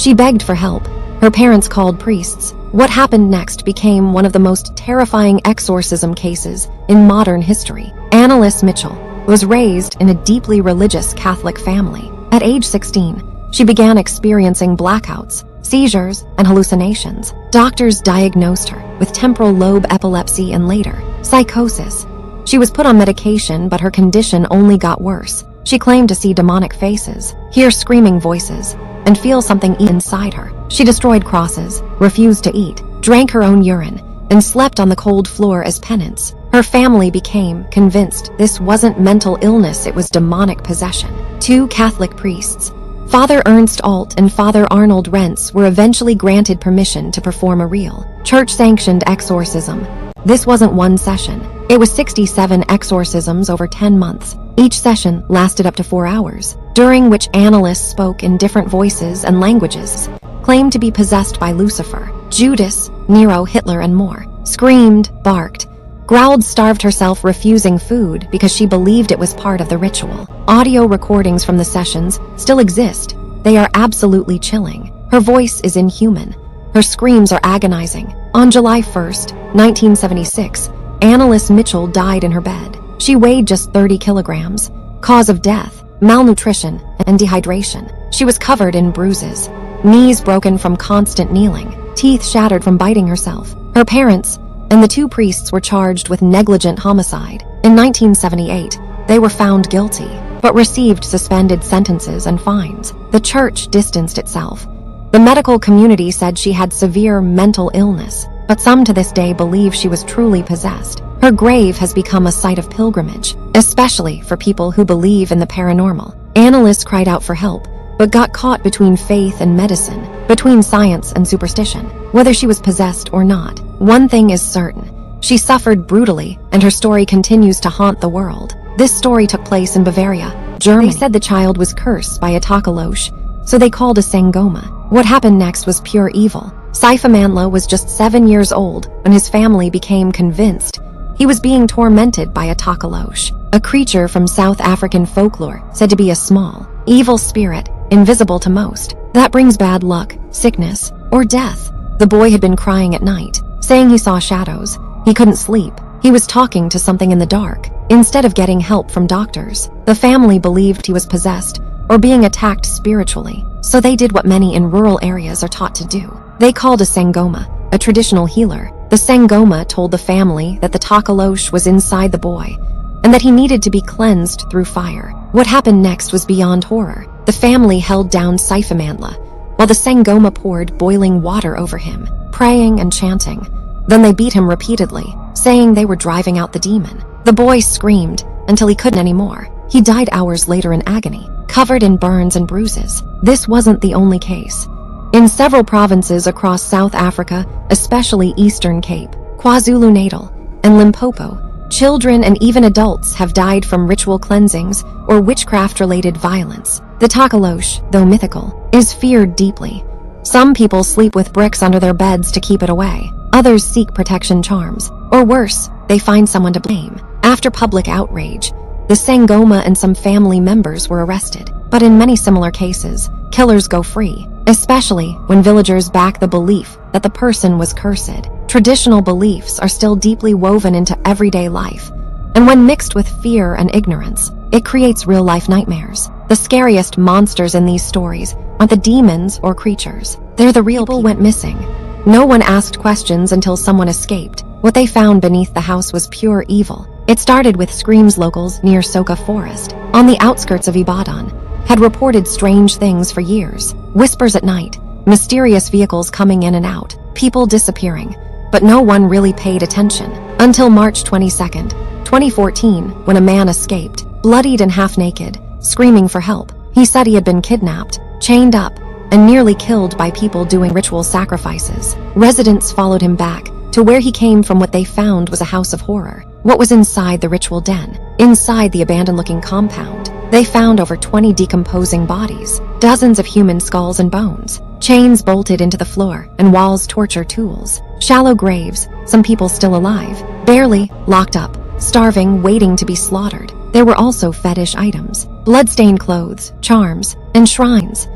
She begged for help. Her parents called priests. What happened next became one of the most terrifying exorcism cases in modern history. Anneliese Michel was raised in a deeply religious Catholic family. At age 16, she began experiencing blackouts, seizures, and hallucinations. Doctors diagnosed her with temporal lobe epilepsy and later, psychosis. She was put on medication, but her condition only got worse. She claimed to see demonic faces, hear screaming voices, and feel something inside her. She destroyed crosses, refused to eat, drank her own urine, and slept on the cold floor as penance. Her family became convinced this wasn't mental illness, it was demonic possession. 2 Catholic priests, Father Ernst Alt and Father Arnold Rentz, were eventually granted permission to perform a real, church-sanctioned exorcism. This wasn't one session. It was 67 exorcisms over 10 months. Each session lasted up to 4 hours, during which Anneliese spoke in different voices and languages, claimed to be possessed by Lucifer, Judas, Nero, Hitler, and more. Screamed, barked, growled, starved herself, refusing food because she believed it was part of the ritual. Audio recordings from the sessions still exist. They are absolutely chilling. Her voice is inhuman. Her screams are agonizing. On July 1st, 1976, Anneliese Michel died in her bed. She weighed just 30 kilograms. Cause of death: malnutrition and dehydration. She was covered in bruises, knees broken from constant kneeling, teeth shattered from biting herself. Her parents and the 2 priests were charged with negligent homicide. In 1978, they were found guilty, but received suspended sentences and fines. The church distanced itself. The medical community said she had severe mental illness, but some to this day believe she was truly possessed. Her grave has become a site of pilgrimage, especially for people who believe in the paranormal. Anneliese cried out for help, but got caught between faith and medicine, between science and superstition. Whether she was possessed or not, one thing is certain: she suffered brutally, and her story continues to haunt the world. This story took place in Bavaria, Germany. They said the child was cursed by a Tokoloshe, so they called a Sangoma. What happened next was pure evil. Siphamandla was just 7 years old when his family became convinced he was being tormented by a Tokoloshe, a creature from South African folklore said to be a small, evil spirit, invisible to most, that brings bad luck, sickness, or death. The boy had been crying at night, saying he saw shadows. He couldn't sleep. He was talking to something in the dark. Instead of getting help from doctors, the family believed he was possessed or being attacked spiritually, so they did what many in rural areas are taught to do. They called a Sangoma, a traditional healer. The Sangoma told the family that the Tokoloshe was inside the boy, and that he needed to be cleansed through fire. What happened next was beyond horror. The family held down Siphamandla, while the Sangoma poured boiling water over him, praying and chanting. Then they beat him repeatedly, saying they were driving out the demon. The boy screamed until he couldn't anymore. He died hours later in agony, covered in burns and bruises. This wasn't the only case. In several provinces across South Africa, especially Eastern Cape, KwaZulu-Natal, and Limpopo, children and even adults have died from ritual cleansings or witchcraft-related violence. The Tokoloshe, though mythical, is feared deeply. Some people sleep with bricks under their beds to keep it away. Others seek protection charms. Or worse, they find someone to blame. After public outrage, the Sangoma and some family members were arrested. But in many similar cases, killers go free, especially when villagers back the belief that the person was cursed. Traditional beliefs are still deeply woven into everyday life, and when mixed with fear and ignorance, it creates real-life nightmares. The scariest monsters in these stories aren't the demons or creatures. They're the real people went missing. No one asked questions until someone escaped. What they found beneath the house was pure evil. It started with screams. Locals near Soka Forest, on the outskirts of Ibadan, had reported strange things for years. Whispers at night, mysterious vehicles coming in and out, people disappearing. But no one really paid attention. Until March 22nd, 2014, when a man escaped, bloodied and half-naked, screaming for help. He said he had been kidnapped, chained up, and nearly killed by people doing ritual sacrifices. Residents followed him back to where he came from. What they found was a house of horror. What was inside the ritual den? Inside the abandoned-looking compound, they found over 20 decomposing bodies, dozens of human skulls and bones, chains bolted into the floor, and walls torture tools, shallow graves, some people still alive, barely, locked up, starving, waiting to be slaughtered. There were also fetish items, blood-stained clothes, charms, and shrines.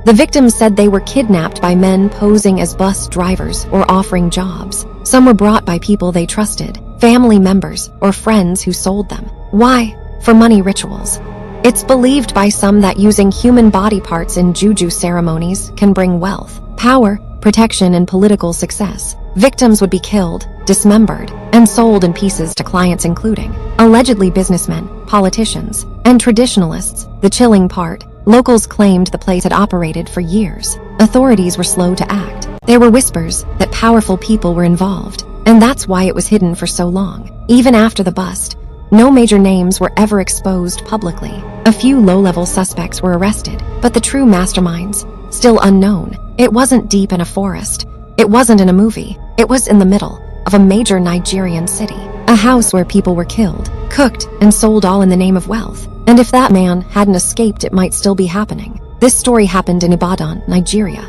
The victims said they were kidnapped by men posing as bus drivers or offering jobs. Some were brought by people they trusted, family members, or friends who sold them. Why? For money rituals. It's believed by some that using human body parts in juju ceremonies can bring wealth, power, protection, and political success. Victims would be killed, dismembered, and sold in pieces to clients including, allegedly, businessmen, politicians, and traditionalists. The chilling part, locals claimed the place had operated for years. Authorities were slow to act. There were whispers that powerful people were involved, and that's why it was hidden for so long. Even after the bust, no major names were ever exposed publicly. A few low-level suspects were arrested, but the true masterminds, still unknown. It wasn't deep in a forest. It wasn't in a movie. It was in the middle of a major Nigerian city. A house where people were killed, cooked, and sold, all in the name of wealth. And if that man hadn't escaped, it might still be happening. This story happened in Ibadan, Nigeria.